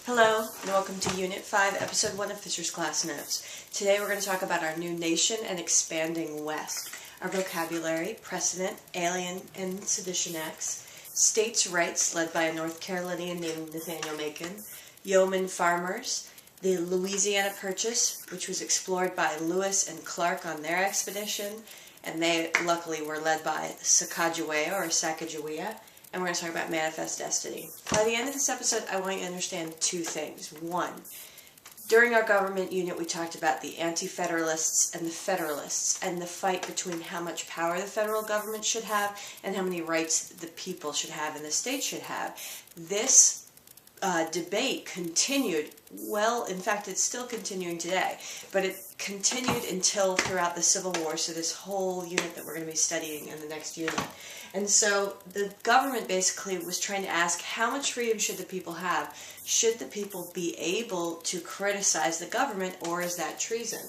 Hello, and welcome to Unit 5, Episode 1 of Fisher's Class Notes. Today we're going to talk about our new nation and expanding West, our vocabulary, precedent, alien and sedition acts, states' rights led by a North Carolinian named Nathaniel Macon, yeoman farmers, the Louisiana Purchase, which was explored by Lewis and Clark on their expedition, and they luckily were led by Sacagawea, and we're going to talk about manifest destiny. By the end of this episode, I want you to understand two things. One, during our government unit, we talked about the anti-federalists and the federalists, and the fight between how much power the federal government should have and how many rights the people should have and the state should have. This debate continued, well, in fact, it's still continuing today, but it continued until throughout the Civil War, so this whole unit that we're going to be studying in the next unit. And so the government basically was trying to ask, how much freedom should the people have? Should the people be able to criticize the government, or is that treason?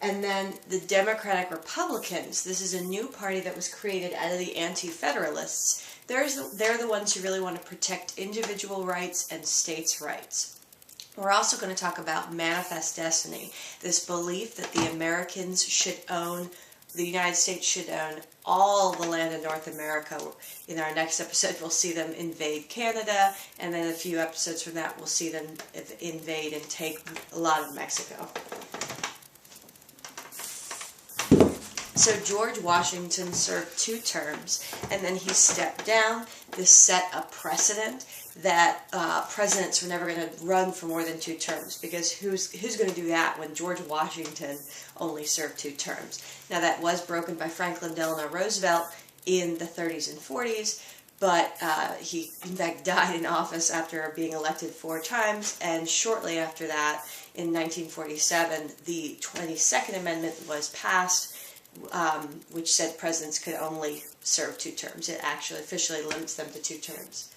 And then the Democratic Republicans, this is a new party that was created out of the anti-federalists. They're the ones who really want to protect individual rights and states' rights. We're also going to talk about manifest destiny, this belief that the Americans should own, the United States should own all the land in North America. In our next episode, we'll see them invade Canada, and then a few episodes from that, we'll see them invade and take a lot of Mexico. So George Washington served 2 terms, and then he stepped down. This set a precedent that presidents were never going to run for more than 2 terms, because who's going to do that when George Washington only served 2 terms? Now that was broken by Franklin Delano Roosevelt in the 30s and 40s, but he in fact died in office after being elected 4 times, and shortly after that, in 1947, the 22nd Amendment was passed, which said presidents could only serve 2 terms. It actually officially limits them to 2 terms.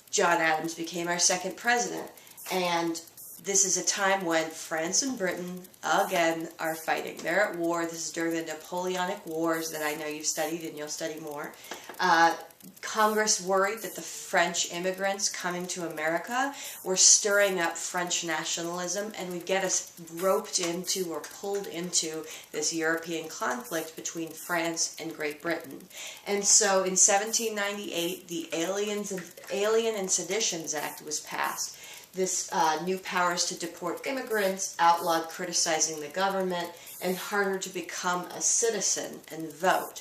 John Adams became our 2nd president, and this is a time when France and Britain, again, are fighting. They're at war. This is during the Napoleonic Wars that I know you've studied and you'll study more. Congress worried that the French immigrants coming to America were stirring up French nationalism and would get us roped into or pulled into this European conflict between France and Great Britain. And so in 1798, the Alien and Seditions Act was passed. This new powers to deport immigrants, outlawed criticizing the government, and harder to become a citizen and vote.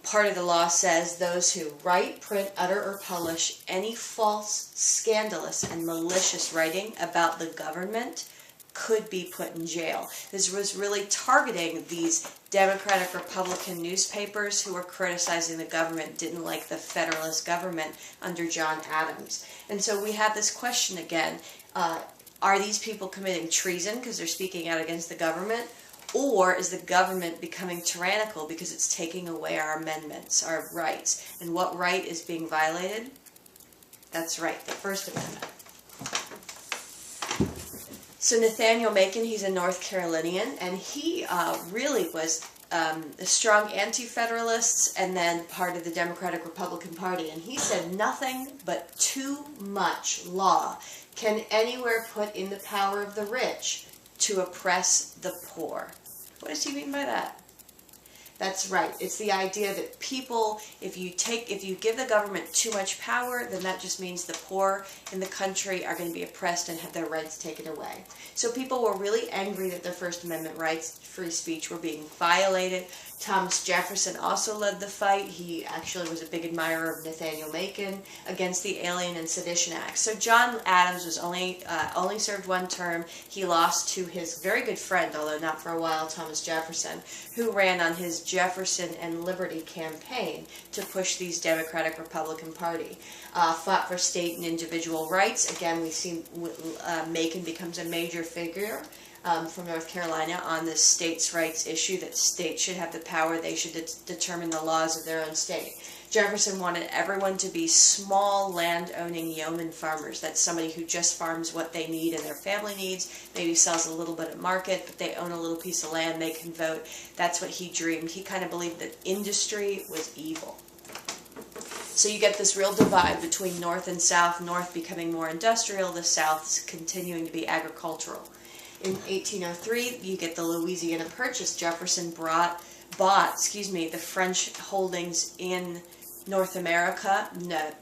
Part of the law says those who write, print, utter, or publish any false, scandalous, and malicious writing about the government could be put in jail. This was really targeting these Democratic Republican newspapers who were criticizing the government, didn't like the Federalist government under John Adams. And so we have this question again, are these people committing treason because they're speaking out against the government? Or is the government becoming tyrannical because it's taking away our amendments, our rights? And what right is being violated? That's right, the First Amendment. So Nathaniel Macon, he's a North Carolinian, and he really was a strong anti-federalist and then part of the Democratic Republican Party. And he said nothing but too much law can anywhere put in the power of the rich to oppress the poor. What does he mean by that? That's right. It's the idea that people, if you give the government too much power, then that just means the poor in the country are going to be oppressed and have their rights taken away. So people were really angry that their First Amendment rights, free speech, were being violated. Thomas Jefferson also led the fight. He actually was a big admirer of Nathaniel Macon against the Alien and Sedition Act. So John Adams was only served 1 term. He lost to his very good friend, although not for a while, Thomas Jefferson, who ran on his Jefferson and Liberty campaign to push these Democratic Republican Party. Fought for state and individual rights. Again, we see Macon becomes a major figure from North Carolina on this states' rights issue, that states should have the power, they should determine the laws of their own state. Jefferson wanted everyone to be small land-owning yeoman farmers. That's somebody who just farms what they need and their family needs, maybe sells a little bit at market, but they own a little piece of land, they can vote. That's what he dreamed. He kind of believed that industry was evil. So you get this real divide between North and South, North becoming more industrial, the South continuing to be agricultural. In 1803, you get the Louisiana Purchase. Jefferson bought the French holdings in North America.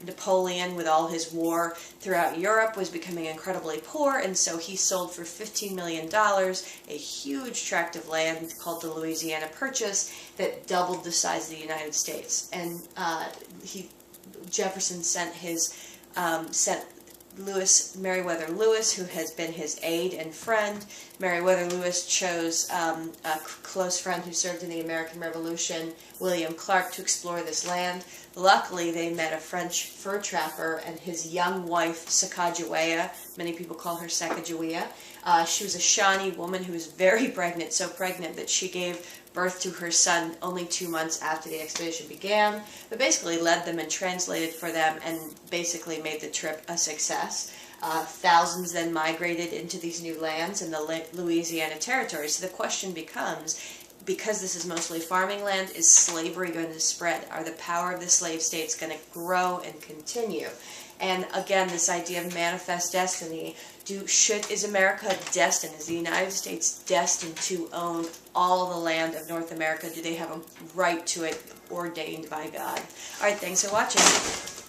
Napoleon, with all his war throughout Europe, was becoming incredibly poor, and so he sold for $15 million a huge tract of land called the Louisiana Purchase that doubled the size of the United States. And Jefferson sent Meriwether Lewis, who has been his aide and friend. Meriwether Lewis chose a close friend who served in the American Revolution, William Clark, to explore this land. Luckily, they met a French fur trapper and his young wife, Sacagawea. Many people call her Sacagawea. She was a Shawnee woman who was very pregnant, so pregnant that she gave birth to her son only 2 months after the expedition began, but basically led them and translated for them and basically made the trip a success. Thousands then migrated into these new lands in the Louisiana Territory. So the question becomes, because this is mostly farming land, is slavery going to spread? Are the power of the slave states going to grow and continue? And again, this idea of manifest destiny. Is America destined? Is the United States destined to own all the land of North America? Do they have a right to it ordained by God? All right, thanks for watching.